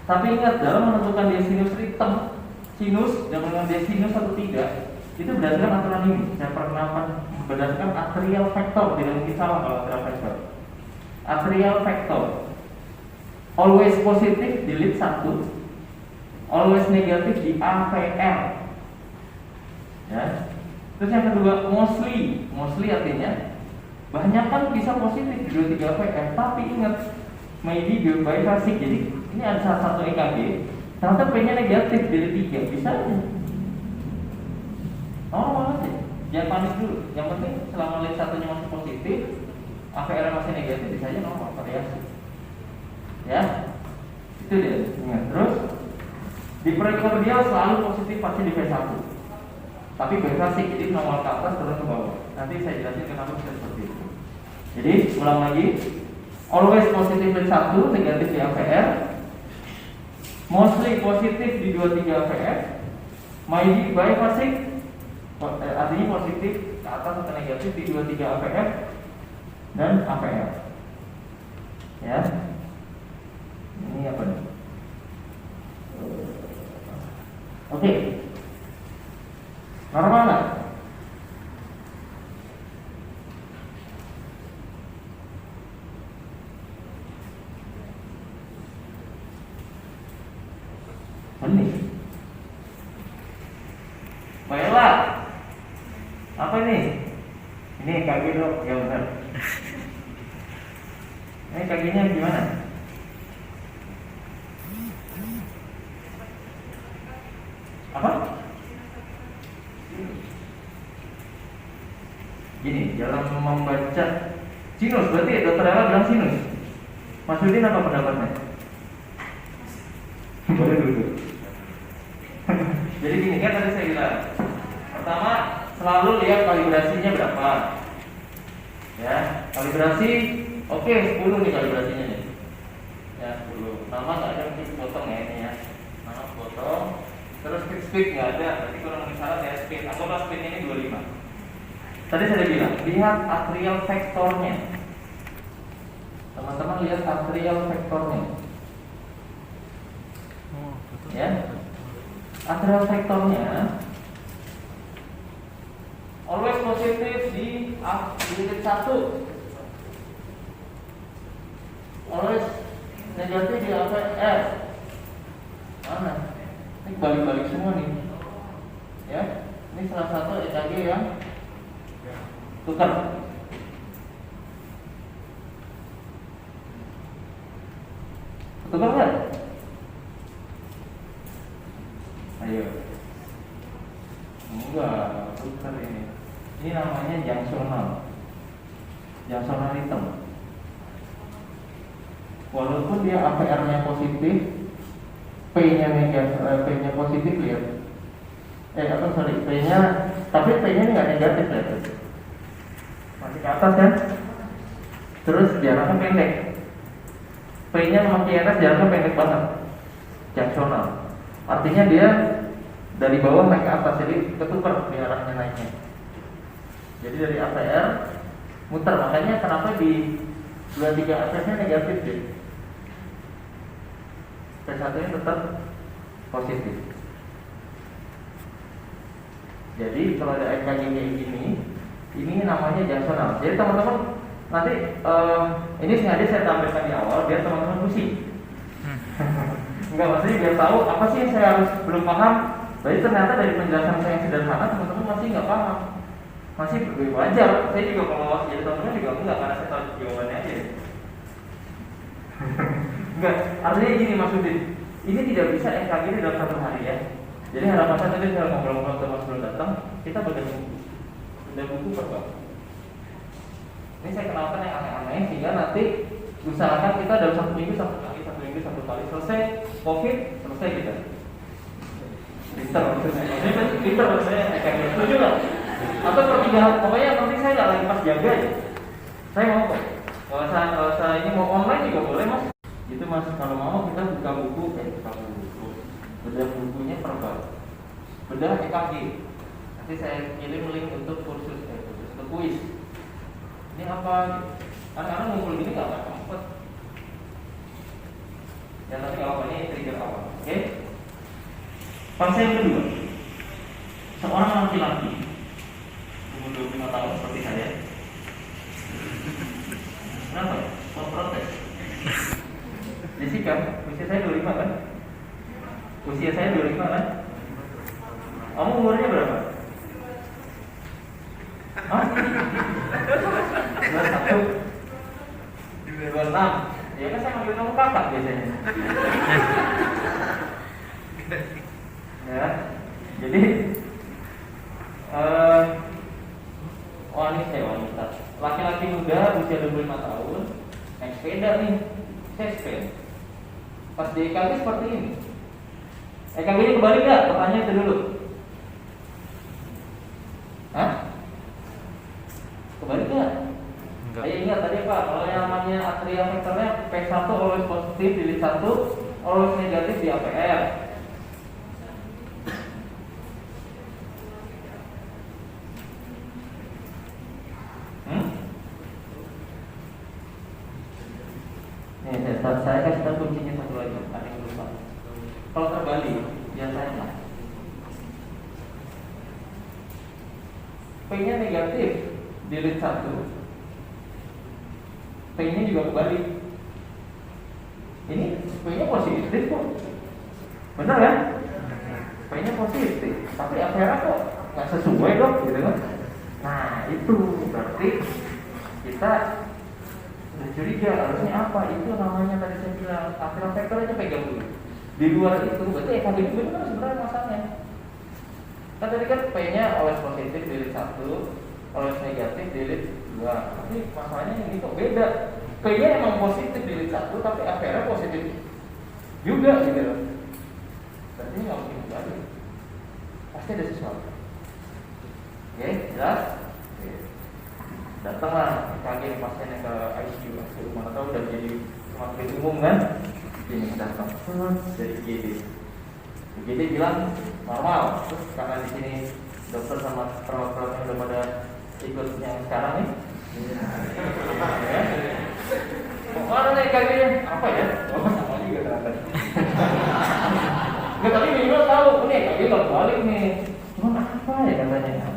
Tapi ingat, dalam menentukan dia sinus ritm, sinus dan menentukan dia sinus atau tidak, itu berdasarkan aturan ini. Saya pernah berdasarkan atrial factor, tidak mungkin salah kalau atrial factor. Atrial factor, always positif di lead 1, always negatif di AVR. Ya. Terus yang kedua, mostly artinya banyak kan bisa positif di 23 AVR, tapi ingat, maybe biphasic. Jadi ini ada salah satu EKG, ternyata P-nya negatif dari 3, bisa aja. Normal aja, jangan panik dulu. Yang penting selama lead 1-nya masih positif, AVR masih negatif, bisa aja normal, variasi. Ya, itu dia. Ingat. Terus di prekordial selalu positif pasti di V1, tapi biphasic, jadi normal ke atas turun ke bawah. Nanti saya jelasin kenapa bisa seperti itu. Jadi ulang lagi, always positif lead 1, negatif di AVR, mostly positif di 23 AVR, maybe biphasic, artinya positif ke atas atau negatif di 23 AVR dan AVR. Ya, ini apa nih? Oke, normal nggak? Benih. Baiklah. Apa ini? Ini kaki dok, ya benar. Ini kakinya gimana? Apa? Gini, dalam membaca sinus, berarti dokter Ella bilang sinus. Mas Udin apa pendapatnya? Boleh dulu. Jadi gini kan tadi saya bilang, pertama selalu lihat kalibrasinya berapa. Ya, kalibrasi oke, 10 nih kalibrasinya nih. Ya, 10. Nama nggak ada, mungkin potong ya ini ya. Nama potong. Terus speed nggak ada, berarti kurang syarat ya speed. Anggaplah speednya ini 25. Tadi saya bilang, lihat atrial vektornya. Teman-teman lihat atrial vektornya. Ya, atrial vektornya always positif di lead 1, always negatif di AVR. Mana? Ini balik-balik semua nih. Ya, ini salah satu EKG yang tukar. Tukar kan? Ayo. Enggak, tukar ini. Ini namanya junctional rhythm. Walaupun dia AVR-nya positif, P-nya negatif, P-nya positif lihat. P-nya, tapi P-nya nggak negatif lihat. Masih ke atas kan? Terus jaraknya pendek. P-nya makin atas, jaraknya pendek banget. Junctional. Artinya dia dari bawah naik ke atas, jadi ketukar di arahnya naiknya. Jadi dari AVR muter, makanya kenapa di 23 AVR-nya negatif deh. P1-nya tetap positif. Jadi kalau ada EKG kayak gini, ini namanya junctional. Jadi teman-teman nanti ini sengaja saya tampilkan di awal biar teman-teman pusing. Enggak, maksudnya biar tahu apa sih yang saya harus belum paham. Jadi ternyata dari penjelasan saya yang sederhana teman-teman masih nggak paham. Masih wajar. Saya juga kalau jadi teman-teman juga enggak, karena saya tahu jawabannya aja. Enggak, artinya gini maksudnya. Ini tidak bisa EKG di dalam satu hari ya. Jadi harapan saya tadi saya ngobrol-ngobrol teman sebelum datang, kita baca buku. Udah buku berapa? Ini saya kenalkan yang aneh-aneh sehingga nanti usahakan kita dalam satu minggu satu kali selesai COVID, selesai kita. Pinter maksudnya EKG. Setuju nggak? Atau perpindahan, pokoknya nanti saya nggak lagi pas jaga ya. Saya mau kok. Kalau saya ini mau online juga boleh mas. Itu mas, kalau mau kita buka buku, bedah bukunya per bab. Bedah EKG. Nanti saya kirim link untuk kursus untuk kuis. Ini apa? Anak-anak ngumpul gini nggak akan kompet. Dan tapi nggak apa, ini trigger awal. Oke? Fase yang kedua, seorang laki-laki umur 25 tahun seperti saya. Kenapa ya? Mau protes? Jessica, usia saya 25 kan? Usia saya 25 kan? Kamu umurnya berapa? Hah? 21 26. Ya kan saya manggil kamu kakak biasanya. Ya, jadi wanita, laki-laki muda usia 25 tahun naik sepeda nih, saya sepeda. Pas di EKG seperti ini. EKG-nya kebalik nggak? Pertanyaan itu dulu. Hah? Kebalik nggak? Ayo ingat tadi Pak, kalau yang namanya atrial vektornya P1 always positif, delete 1 always negatif di APR. Nih, saya kasih tahu kuncinya satu lagi, ada yang lupa. Kalau terbalik, biasanya P-nya negatif, delete 1. P-nya juga kebalik. Ini P-nya positif kok. Benar kan? P-nya positif, tapi APR kok nggak sesuai dong, gitu kan? Nah, itu berarti kita udah curiga, harusnya apa? Itu namanya tadi saya bilang atrial vektor aja pegang dulu. Di luar itu berarti EKG itu benar sebenarnya masalahnya. Kan tadi kan P-nya always positif, delete 1, always negatif, delete 2. Tapi masalahnya ini kok beda. P-nya emang positif delete 1, tapi APR positif juga gitu loh. Berarti nggak mungkin kembali. Pasti ada sesuatu. Oke, jelas? Oke. Datanglah kaget pasiennya ke ICU, mana tahu udah jadi semakin umum kan? Ini datang dari IGD. IGD bilang normal, terus karena di sini dokter sama perawat-perawat yang udah pada ikut yang sekarang nih. Ya. Mana nih kagetnya? Apa ya? Oh, sama juga ternyata. Nggak, tapi minimal tahu, nih kaget kalau balik nih. Cuma apa ya katanya?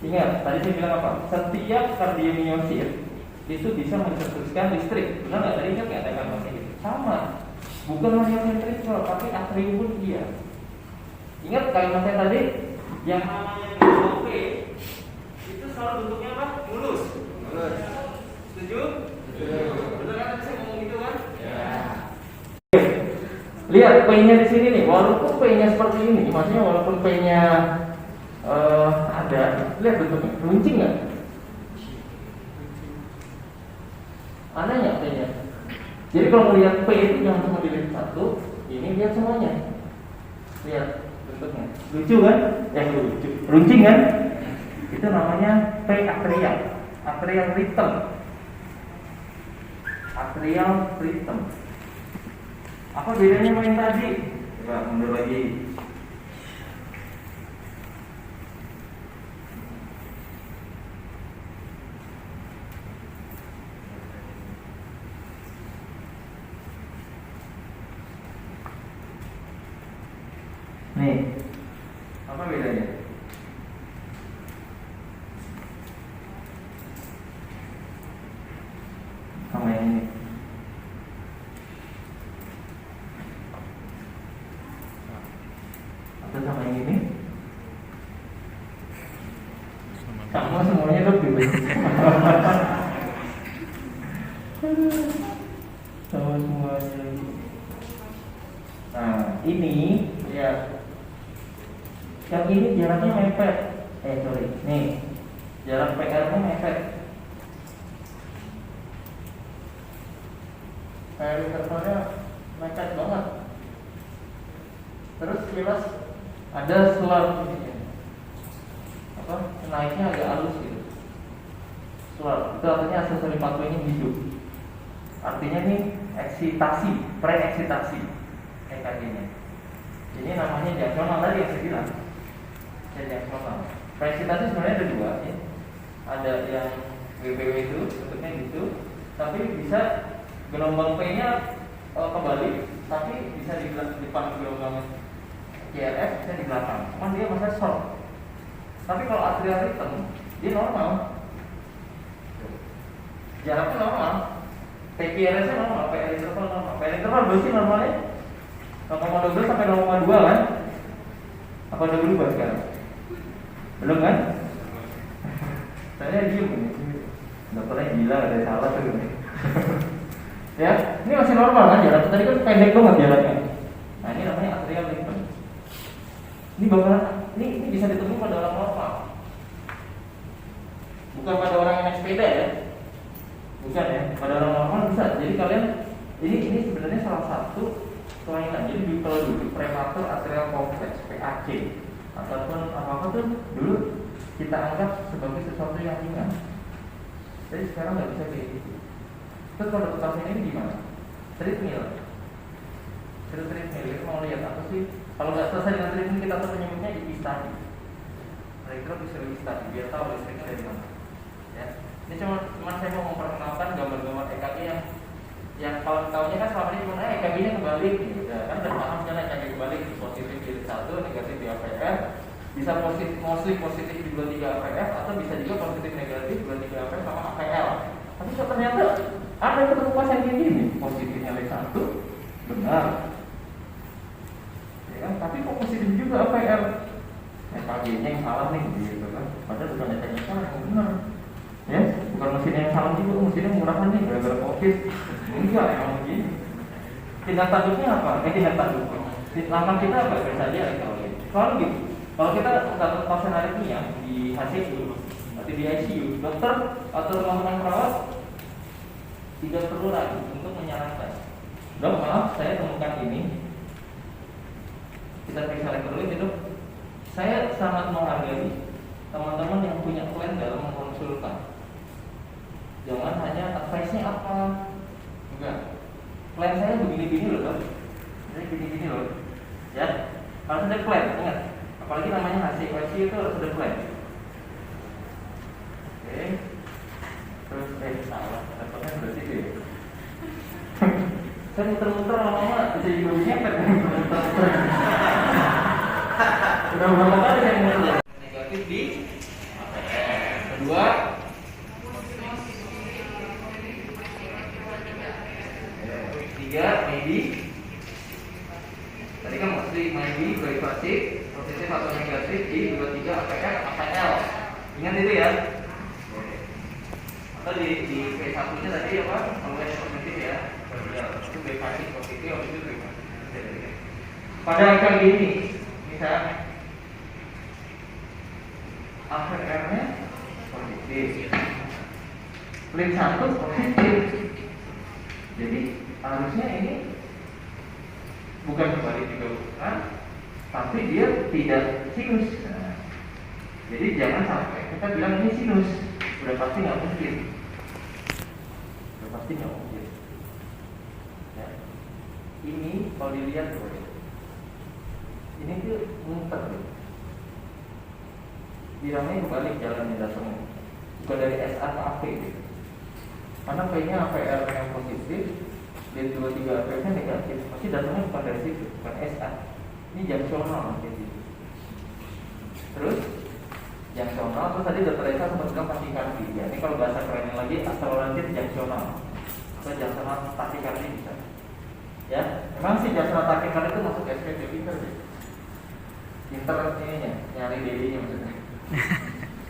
Ingat, tadi saya bilang apa? Setiap kardiomiosir itu bisa mencetuskan listrik. Benar nggak? Tadi ingat nggak ada kalimatnya gitu? Sama. Bukan hanya ventrikel, tapi atrium pun iya. Ingat kalimat saya tadi? Yang namanya P itu selalu bentuknya apa? Mulus. Setuju? Betul kan? Saya ngomong gitu kan? Ya. Lihat P-nya di sini nih. Walaupun P-nya seperti ini, maksudnya walaupun P-nya ada, lihat bentuknya, runcing nggak? Aneh nggak P-nya? Jadi kalau melihat P itu jangan cuma dilihat 1, ini lihat semuanya. Lihat bentuknya, lucu kan? Lucu, runcing kan? Itu namanya P atrial, atrial rhythm, atrial rhythm. Apa bedanya sama yang tadi? Coba mundur lagi. Nih, apa bedanya? Sama yang ini. Atau sama yang ini? Sama semuanya lebih baik. Sama semuanya. Nah, ini ya. Yang ini jaraknya mepet. Nih, jarak PR-nya mepet. PR intervalnya mepet banget. Terus jelas ada slope ini. Apa? Naiknya agak halus gitu. Slope. Itu artinya aksesori pathway-nya hidup. Artinya nih eksitasi, pre-eksitasi EKG-nya. Ini namanya diakronal tadi yang saya bilang. Diakronal. Pre-eksitasi sebenarnya ada dua ya. Ada yang WPW itu bentuknya gitu, tapi bisa gelombang P-nya kebalik, tapi bisa di depan gelombang CRF, bisa di belakang. Cuman dia masih short. Tapi kalau atrial rhythm, dia normal. Jaraknya normal. PQRS-nya normal, PR interval normal. PR interval berarti normalnya 0,12 sampai 0,2 kan? Apa udah berubah sekarang? Belum kan? Saya diem nih. Dokternya gila, ada salah tuh. Ya, ini masih normal kan jaraknya? Tadi kan pendek banget jaraknya. Nah ini namanya atrial rhythm. Ini bakalan, ini bisa ditemui pada orang normal. Bukan pada orang yang naik sepeda ya. Bukan ya, pada orang normal bisa. Jadi kalian, ini sebenarnya salah satu kelainan. Jadi kalau dulu prematur atrial kompleks (PAC) ataupun apa tuh dulu kita anggap sebagai sesuatu yang ringan. Jadi sekarang nggak bisa kayak gitu. Terus kalau pasien ini gimana? Treadmill. Treadmill mau lihat apa sih? Kalau nggak selesai dengan treadmill kita tuh penyebabnya di study. Mereka bisa di study biar tahu listriknya dari mana. Ya. Ini cuma saya mau memperkenalkan gambar-gambar EKG yang kawan-kawannya kan selama ini cuma EKG-nya kebalik gitu. Ya, kan udah paham kan EKG kebalik positif di 1, negatif di AVF, bisa positif di 23 AVF atau bisa juga positif negatif 23 AVF sama AVL. Tapi ternyata ada yang ketemu pasien kayak gini, positifnya W1 benar. Ya kan? Tapi kok positif juga AVL? EKG-nya yang salah nih gitu kan. Padahal bukan EKG yang salah, yang benar. Ya, bukan mesinnya yang salah juga, mesinnya murahan nih gara-gara COVID. Enggak, emang begini. Tindak tanduknya apa? Tindak tanduk. Langkah kita apa? Saja kalau gitu. Kalau kita dapat pasien aritmia di HCU atau di ICU, dokter atau teman-teman perawat tidak perlu lagi untuk menyarankan. Dok, maaf, saya temukan ini. Kita periksa lagi dulu gitu. Saya sangat menghargai teman-teman yang punya plan dalam mengkonsulkan. Jangan hanya advice-nya apa. Enggak. Plan saya begini-begini loh, Dok. Jadi begini-begini loh. Ya. Harus ada plan, ingat. Apalagi namanya HCU itu harus ada plan. Oke. Terus salah. Dapatnya berarti itu ya. Saya muter-muter lama-lama bisa juga nyepet muter-muter. Udah berapa kali saya muter. Negatif di kedua. Tiga, maybe. Tadi kan mesti maybe, berifasif, positif atau negatif di 23 APR, APL. Ingat itu ya. Atau di P1 nya tadi apa? Always positif ya. Itu berifasif positif, itu berifasif. Pada angka gini, misalnya APR nya positif, link 1 positif. Jadi harusnya ini bukan kembali juga bukan, tapi dia tidak sinus. Nah, jadi jangan sampai kita bilang ini sinus, udah pasti nggak mungkin, udah pasti nggak mungkin. Ya. Ini kalau dilihat tuh, ini tuh muter, bilangnya kembali jalannya datang, bukan dari SA ke AP gitu. Karena kayaknya APR yang positif dan 23 APR nya negatif, pasti datangnya bukan dari situ, bukan SA. Ini junctional gitu. Terus junctional, terus tadi Dr. Esa sempat bilang tachycardia. Ya, ini kalau bahasa kerennya lagi accelerated junctional atau junctional tachycardia bisa. Ya, memang sih junctional tachycardia itu masuk SPP pinter deh. Pinter ininya, nyari DD-nya maksudnya.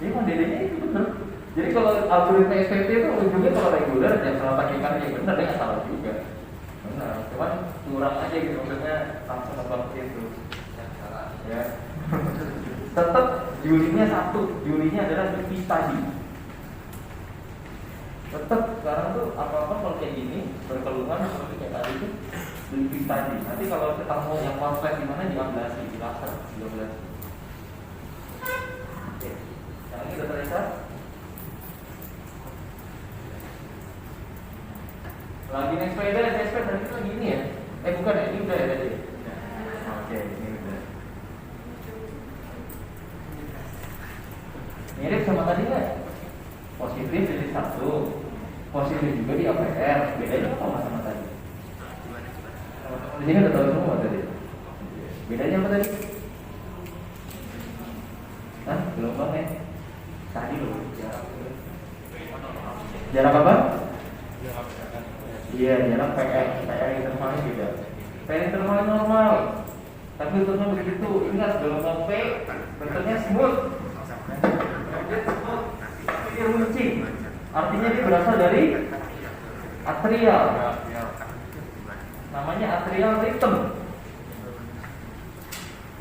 Ini mah DD-nya itu bener. Jadi kalau algoritma SPP itu ujungnya kalau reguler junctional tachycardia bener, dia nggak salah juga. Benar, cuman kurang aja gitu, maksudnya langsung ngebang itu. Ya. Tetap julinya satu, julinya adalah lebih tadi. Tetap sekarang tuh apa-apa kalau kayak gini berkeluhan seperti kayak tadi itu lebih tadi. Nanti kalau ketemu yang kompleks di mana diablasi, di laser, diablasi. Oke, yang ini udah terlihat. Lagi naik sepeda, tadi itu lagi ini ya? Bukan ya, ini udah ya tadi. Oke, ini udah. Mirip sama tadi nggak? Positif jadi 1, positif juga di APR. Bedanya apa sama tadi? Di sini udah tahu semua tadi. Bedanya apa tadi? Hah? Gelombangnya? Tadi loh. Jarak apa? Iya, jarak PR. PR internalnya beda. PR internalnya normal. Tapi bentuknya begitu. Ingat, gelombang P bentuknya smooth. Tapi dia runcing. Artinya dia berasal dari atrial. Namanya atrial rhythm.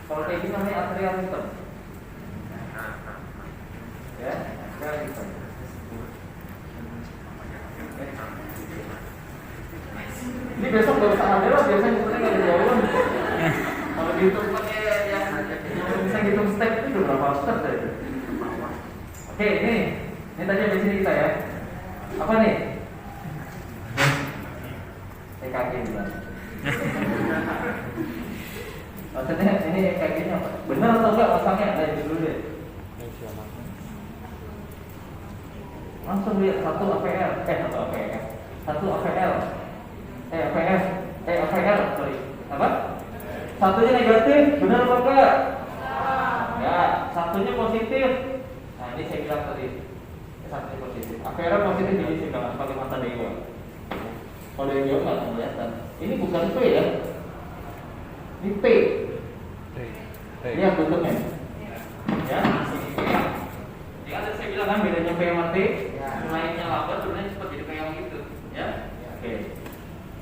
Kalau kayak gini namanya atrial rhythm. Ya, atrial rhythm. Ini besok gak usah ada lah, biasanya muternya gak ada jawaban. Kalau dihitung pakai yang bisa hitung step itu udah berapa step tadi? Oke, ini tadi di sini kita ya. Apa nih? EKG bilang. Maksudnya ini EKG-nya apa? Benar atau enggak masangnya? Ayo dulu deh. Langsung lihat satu APL, sorry. Apa? Satunya negatif, benar apa enggak? Ya, satunya positif. Nah, ini saya bilang tadi. Satunya positif. APL positif ini sih kalau pakai mata dewa. Kalau yang jauh nggak kelihatan. Ini bukan P ya. Ini P. Lihat bentuknya. Ya, ini P. Jadi ada saya bilang kan bedanya P sama T. Naiknya lambat, turunnya cepat jadi kayak gitu, ya. Oke.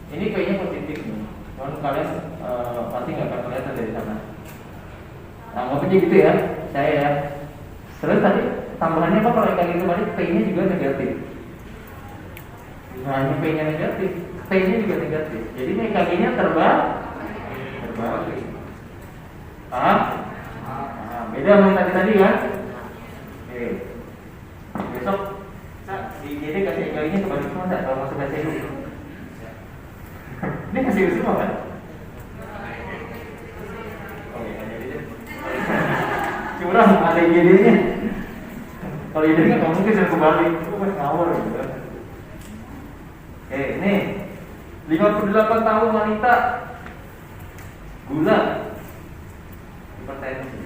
Ini P-nya positif nih. Cuman kalian pasti nggak akan kelihatan dari sana. Nah, ngomongnya gitu ya, saya ya. Terus tadi tambahannya apa kalau kayak gitu balik P-nya juga negatif. Nah, ini P-nya negatif, T-nya juga negatif. Jadi ini EKG-nya terbalik. Paham? Nah, beda sama tadi kan? Oke. Besok di IGD kasih EKG-nya kebalik semua nggak? Kalau masuk ICU ini kasih semua kan? Oke, curang ada IGD-nya. Kalau IGD kan nggak mungkin saya kebalik, itu masih ngawur gitu kan. Oke, ini 58 tahun wanita, gula, hipertensi.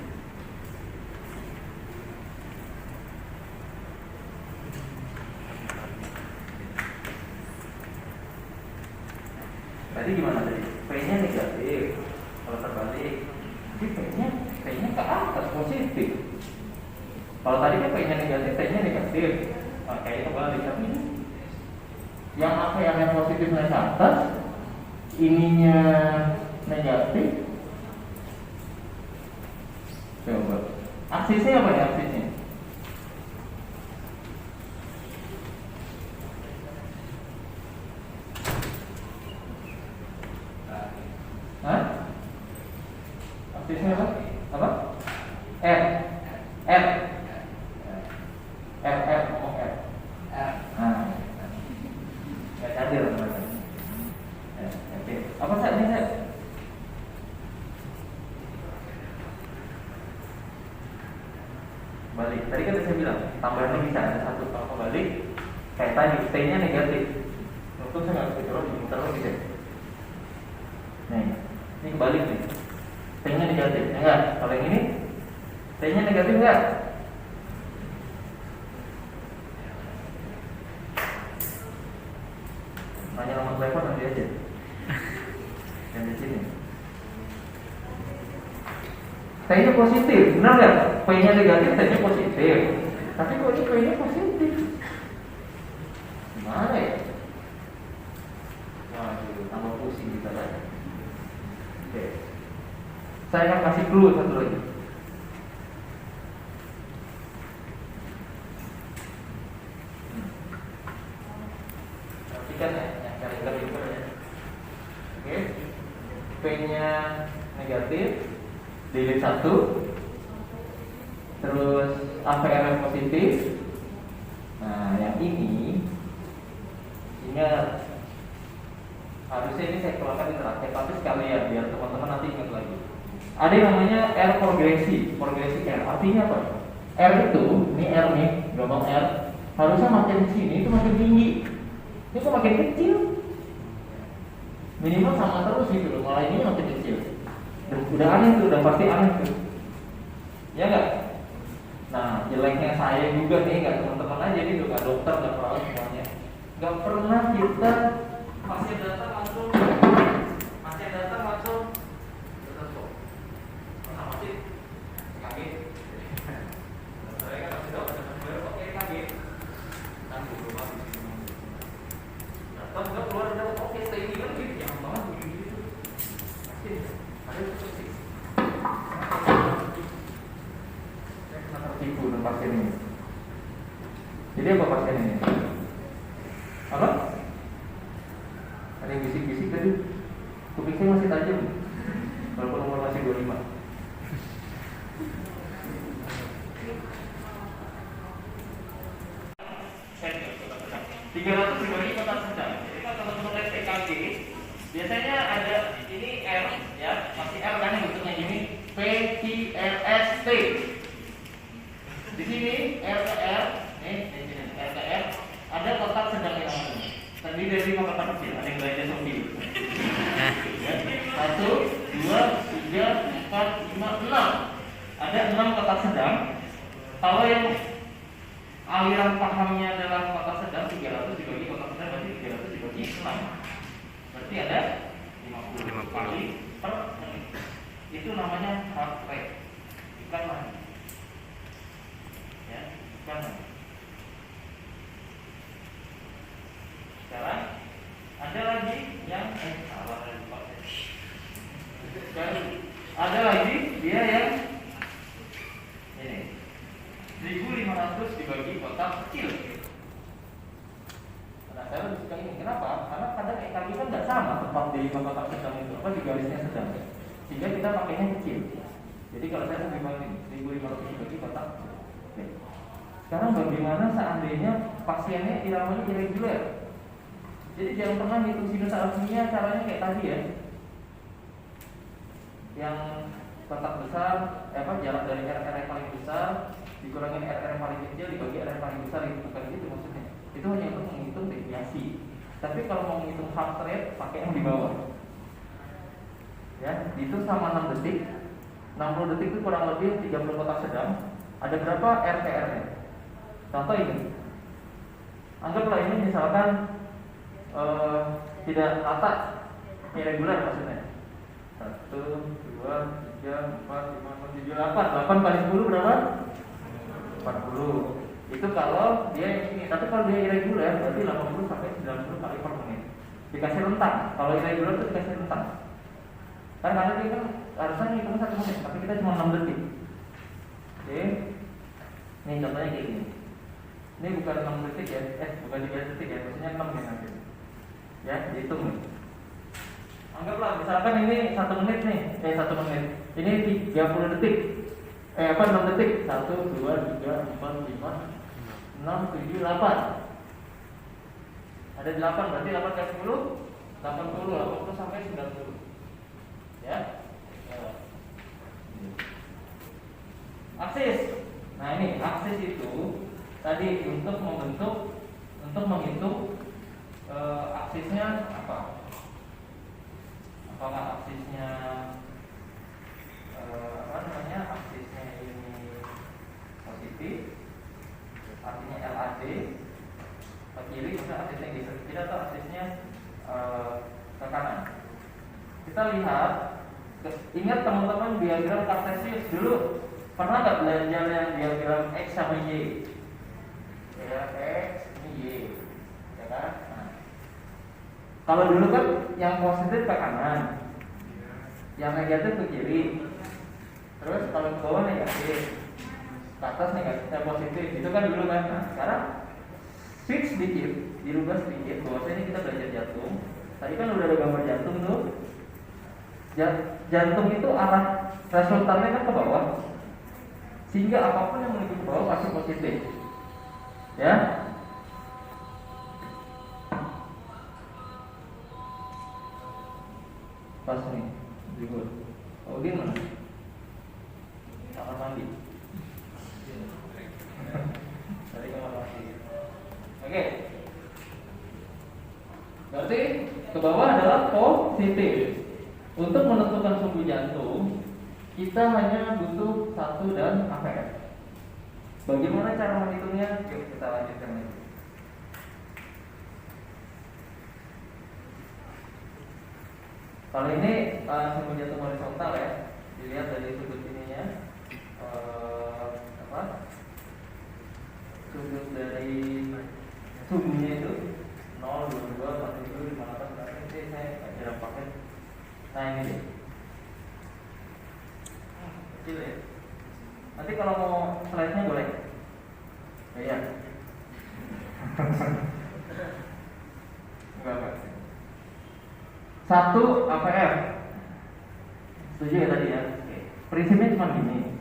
Tadi gimana tadi? P-nya negatif. Kalau terbalik, ini P-nya ke atas positif. Kalau tadi kan P-nya negatif, T-nya negatif. Nah, kayaknya kebalik. Tapi yang apa yang positif naik ke atas, ininya negatif. Coba. Aksisnya apa ya aksisnya? Hah? Aksisnya apa? Apa? R. Ngomong R. Nah, nggak cadel teman-teman. Oke. Apa saat ini saya? Balik. Tadi kan saya bilang tambahannya bisa ada satu kalau balik. Kayak tadi T-nya negatif. Untung saya nggak bisa turun di muter lagi deh. Nih. Ini kebalik nih, T-nya negatif, ya enggak? Kalau yang ini, T-nya negatif enggak? Nanya nomor telepon nanti aja. Yang di sini. T-nya positif, benar nggak? P-nya negatif, T-nya positif. Tapi kok ini P-nya positif? Gimana ya? Waduh, tambah pusing kita kan. Oke. Saya akan kasih clue satu lagi. Perhatikan ya, yang kalender itu ya. Oke. P-nya negatif, delete 1. Terus APR positif. Nah, yang ini ingat, harusnya ini saya keluarkan di terakhir, tapi sekalian biar teman-teman nanti ingat lagi. Ada yang namanya R progresi R. Artinya apa? R itu, ini R nih, gelombang R, harusnya makin sini itu makin tinggi. Ini kok makin kecil? minimal sama terus gitu loh, malah ini makin kecil. Udah aneh tuh, udah pasti aneh tuh, ya nggak? Nah, jeleknya saya juga nih, nggak teman-teman aja gitu, nggak dokter, nggak perawat semuanya, nggak pernah kita pasien datang langsung tetap sama sih kaget. Saya kan masih dokter, oke kaget, nanti rumah di sini. Nah, nggak keluar udah oke stay ini kan gitu, jangan banget begitu. Pasti ada seperti tertipu dengan pasien ini. Jadi apa pasien ini? Apa? Ada yang bisik-bisik tadi. Kuping saya masih tajam, walaupun umur masih 25. Tiga ratus dibagi kotak sedang. Jadi kalau teman-teman lihat EKG, biasanya ada ini R, ya, masih R kan yang bentuknya ini P, Q, R, S, T. Di sini RTR, nih di sini RTR, ada kotak sedang yang namanya. Terdiri dari 5 kotak kecil, ada yang belanja Shopee. 1, 2, 3, 4, 5, 6. Ada 6 kotak sedang. Kalau yang aliran pahamnya adalah kotak sedang, 300 dibagi kotak sedang berarti 300 dibagi 6. Berarti ada 50 kali per menit. Itu namanya heart rate. Iklan ya, iklan. Sekarang ada lagi yang ada lagi dia yang ini 1500 dibagi kotak kecil. Nah, saya lebih suka ini. Kenapa? Karena kadang EKG kan nggak sama tepat di 5 kotak sedang itu, apa di garisnya sedang, sehingga kita pakainya kecil. Jadi kalau saya lebih bangun 1500 dibagi kotak. Oke. Sekarang bagaimana seandainya pasiennya iramanya irregular? Jadi jangan pernah hitung sinus arrhythmia caranya kayak tadi ya, yang kotak besar, jarak dari RR yang paling besar dikurangin RR yang paling kecil dibagi RR yang paling besar, itu bukan gitu maksudnya. Itu hanya untuk menghitung deviasi. Tapi kalau mau menghitung heart rate, pakai yang di bawah. Ya, itu sama 6 detik. 60 detik itu kurang lebih 30 kotak sedang. Ada berapa RTR-nya? Contoh ini. Anggaplah ini misalkan tidak rata, irregular maksudnya. 1, 2, 3, 4, 5, 6, 7, 8. 8 kali 10 berapa? 40. Itu kalau dia yang ini. Tapi kalau dia irregular berarti 80 sampai 90 kali per menit. Dikasih rentang. Kalau irregular itu dikasih rentang. Karena dia kan harusnya ngitung 1 menit, tapi kita cuma 6 detik. Oke. Ini contohnya kayak gini. Ini bukan 6 detik ya, bukan 3 detik ya, maksudnya 6 ya nanti. Ya, dihitung nih. Anggaplah misalkan ini 1 menit nih, 1 menit. Ini 30 detik. 6 detik. 1, 2, 3, 4, 5, 6, 7, 8. Ada 8, berarti 8 kali 10 80 sampai 90. Ya. Aksis. Nah, ini aksis itu tadi untuk menghitung aksisnya apa? Apakah aksisnya aksisnya ini positif, artinya LAD ke kiri, kemudian aksisnya geser ke kiri, atau aksisnya ke kanan. Kita lihat, ingat teman-teman diagram Cartesius dulu, pernah nggak belajar yang diagram X sama Y? Ya, X ini Y, ya kan? Nah, kalau dulu kan yang positif ke kanan, yang negatif ke kiri. Terus kalau ke bawah negatif, ke atas negatif, positif. Itu kan dulu kan. Nah, sekarang switch sedikit, dirubah sedikit. Bahwasanya ini kita belajar jantung. Tadi kan udah ada gambar jantung tuh. Jantung itu arah resultannya kan ke bawah, sehingga apapun yang menuju ke bawah pasti positif. Ya. Pas nih, juga. Oh, dia mana? Kamar mandi. Dari kamar mandi. Oke. Berarti ke bawah adalah positif. Untuk menentukan suhu jantung, kita hanya butuh 1 dan AVF. Bagaimana cara menghitungnya? Yuk kita lanjutkan lagi. Kalau ini suhu jantung horizontal ya, dilihat dari sudut ininya, sudut dari suhunya itu 0, 22, 47, 58, ini saya jarang pakai. Nah ini deh, kecil ya. Nanti kalau mau slide-nya boleh. Iya. Enggak. 1 AVF. Setuju ya tadi ya? Oke. Prinsipnya cuma gini.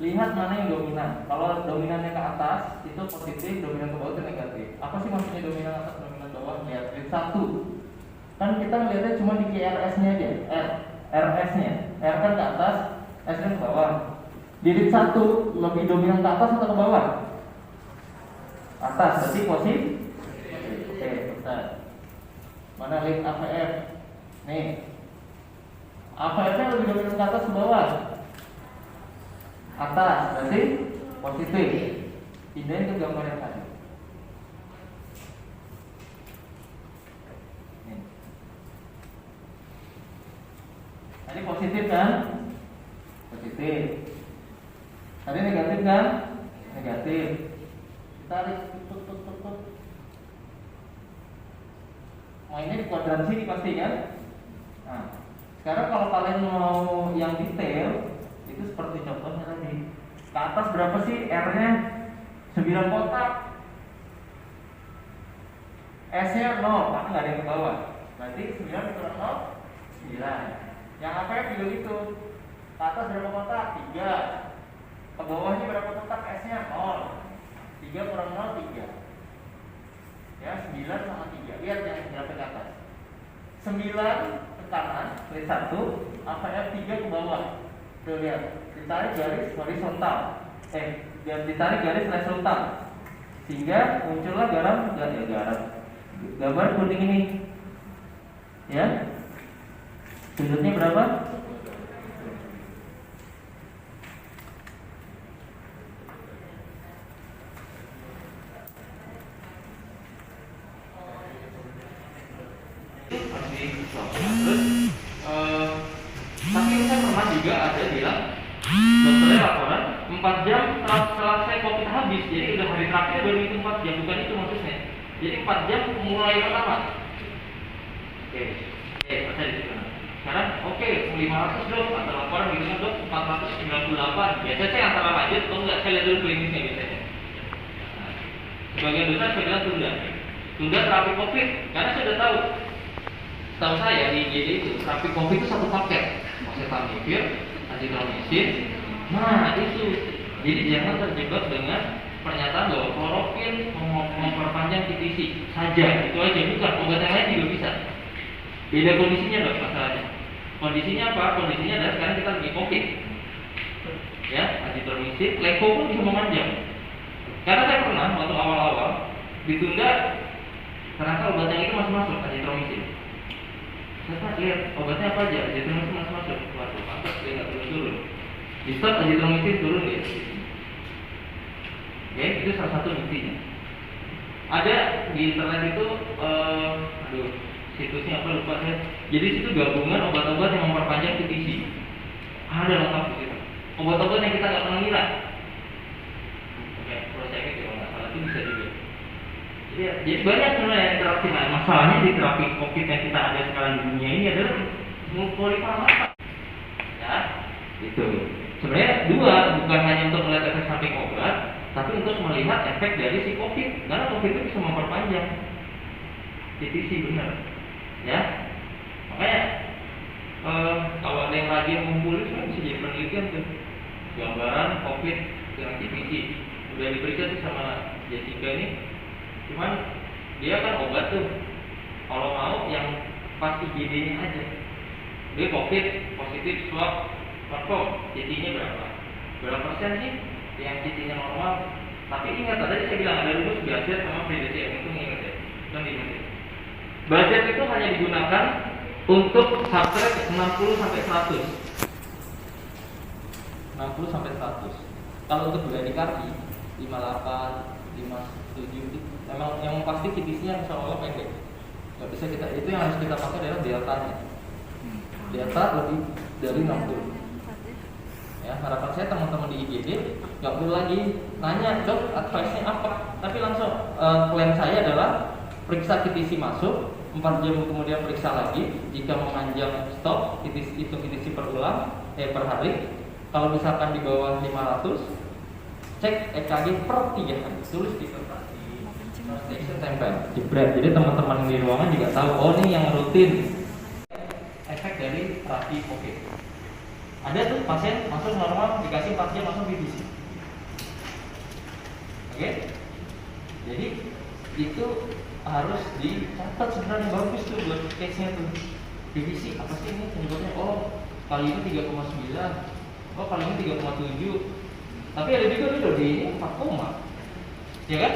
Lihat mana yang dominan. Kalau dominannya ke atas itu positif, dominan ke bawah itu negatif. Apa sih maksudnya dominan atas, dominan bawah? Ya, 1. Kan kita melihatnya cuma di RS-nya aja. RS-nya. R kan ke atas, S kan ke bawah. Di 1 lebih dominan ke atas atau ke bawah? Atas, berarti positif. Oke, bentar. Mana lead AVF? Nih, AVF-nya lebih dominan ke atas ke bawah? Atas, berarti positif. Pindahin ke gambar yang tadi. Tadi positif kan? Positif. Tadi negatif kan? Negatif. Tarik, tutup. Mainnya di kuadran sini pasti kan? Nah, sekarang kalau kalian mau yang detail, itu seperti contohnya tadi. Ke atas berapa sih R-nya? 9 kotak. S-nya 0, karena nggak ada yang ke bawah. Berarti 9 kurang 0, 9. Yang AVF juga gitu. Ke atas berapa kotak? 3. Ke bawahnya berapa kotak? S-nya 0. 3 kurang 0, 3. Ya, 9 sama 3. Lihat yang berapa ke atas. 9 ke kanan, klik 1, AVF 3 ke bawah. Tuh lihat, ditarik garis horizontal. Ditarik garis horizontal. Sehingga muncullah gambar kuning ini. Ya. Sudutnya berapa? Tapi saya pernah juga ada bilang dokternya laporan 4 jam setelah saya COVID habis, jadi udah hari terakhir baru itu 4 jam, bukan itu maksudnya. Jadi 4 jam mulai pertama. Oke, saya di sana. Sekarang 500 dok, antara laporan gitu kan dok 498. Biasanya saya antara lanjut, kalau nggak saya lihat dulu klinisnya biasanya. Nah, sebagian besar saya bilang tunda terapi COVID, karena saya sudah tahu saya di IGD itu terapi COVID itu satu paket, oseltamivir, azitromycin. Nah itu, jadi jangan terjebak dengan pernyataan bahwa kloroquine memperpanjang TTC saja, itu aja, bukan, obat yang lain juga bisa. Beda kondisinya dok masalahnya. Kondisinya apa? Kondisinya adalah sekarang kita lagi COVID. Ya, azitromycin, levo pun bisa memanjang. Karena saya pernah waktu awal-awal ditunda, ternyata obatnya itu masih masuk, azitromycin. Saya lihat obatnya apa aja, azitromycin masuk. Waduh, pantas dia nggak turun. Di stop azitromycin turun ya. Ya, itu salah satu buktinya. Ada di internet itu, situsnya apa lupa saya. Jadi situ gabungan obat-obat yang memperpanjang TTC. Ada lengkap di situ. Obat-obat yang kita nggak pernah ngira. Oke, kalau saya kalau nggak salah itu bisa juga. Jadi banyak sebenarnya yang terapi. Nah, masalahnya di terapi COVID yang kita ada sekarang di dunia ini adalah polifarmaka. Ya, itu. Sebenarnya dua, bukan hanya untuk melihat efek samping obat, tapi untuk melihat efek dari si COVID. Karena COVID itu bisa memperpanjang TTC benar. Ya, makanya kalau ada yang rajin ngumpulin sebenarnya bisa jadi penelitian tuh. Gambaran COVID dengan TTC udah diberikan tuh sama Jessica ini. Cuman dia kan obat tuh, kalau mau yang pas IGD-nya aja. Dia COVID positif swab confirm, CT-nya berapa persen sih yang CT-nya normal. Tapi ingat tadi saya bilang ada rumus biasa sama PDCM, itu ingat ya, kan diingat ya. Budget itu hanya digunakan untuk heart rate 60 sampai 100. 60 sampai 100. Kalau untuk bradycardi 58, 57 memang yang pasti QTC-nya insya Allah pendek. Nggak bisa kita, itu yang harus kita pakai adalah delta-nya. Delta lebih dari 60. Ya, harapan saya teman-teman di IGD nggak perlu lagi nanya, dok advice-nya apa, tapi langsung plan saya adalah periksa QTC masuk, 4 jam kemudian periksa lagi. Jika memanjang stop, hitung QTC per hari. Kalau misalkan di bawah 500, cek EKG per 3 hari. Tulis di kertas, di station tempel, jebret. Jadi teman-teman di ruangan juga tahu, oh ini yang rutin. Efek dari terapi COVID. Ada tuh pasien masuk normal, dikasih 4 jam langsung BBC. Oke? Jadi itu harus dicatat sebenarnya, bagus tuh buat case-nya tuh. BBC apa sih ini penyebabnya? Oh kali ini 3,9, oh kali ini 3,7. Tapi ada juga dulu di 4, ya kan?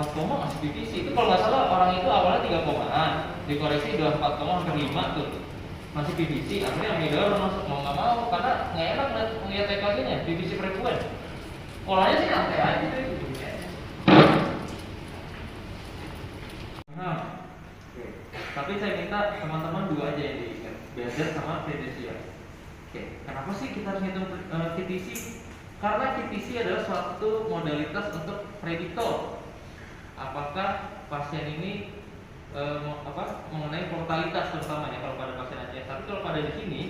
4, masih BBC. Itu kalau nggak salah orang itu awalnya 3,an, dikoreksi udah 4, hampir 5 tuh, masih BBC. Akhirnya amigdala masuk, mau nggak mau karena nggak enak ngeliat EKG-nya, BBC frekuen. Polanya sih santai aja tuh. Nah, oke. Tapi saya minta teman-teman dua aja yang diingat, Bezer sama Pedesia. Oke, kenapa sih kita harus hitung QTC? Karena QTC adalah suatu modalitas untuk prediktor apakah pasien ini mengenai mortalitas terutamanya kalau pada pasien ACS. Tapi kalau pada di sini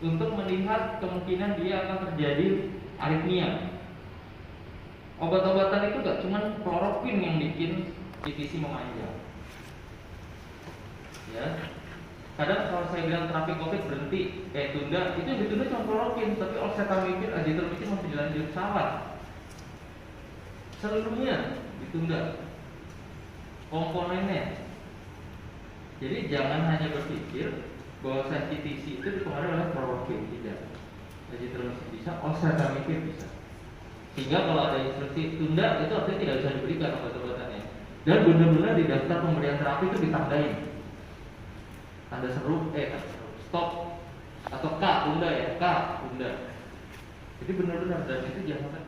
untuk melihat kemungkinan dia akan terjadi aritmia. Obat-obatan itu gak cuma kloroquine yang bikin QTC memanjang. Ya, kadang kalau saya bilang terapi COVID berhenti, tunda, itu yang ditunda cuma kloroquine, tapi oseltamivir, azithromycin masih dilanjut, salah. Seluruhnya ditunda, komponennya. Jadi jangan hanya berpikir bahwa QTC itu dipengaruhi oleh kloroquine, tidak. Azithromycin bisa, oseltamivir bisa. Sehingga kalau ada instruksi tunda, itu artinya tidak bisa diberikan obat-obatannya. Dan benar-benar di daftar pemberian terapi itu ditandain tanda seru, stop, atau K, tunda ya, K, tunda. Jadi benar-benar, dan itu jangan sampai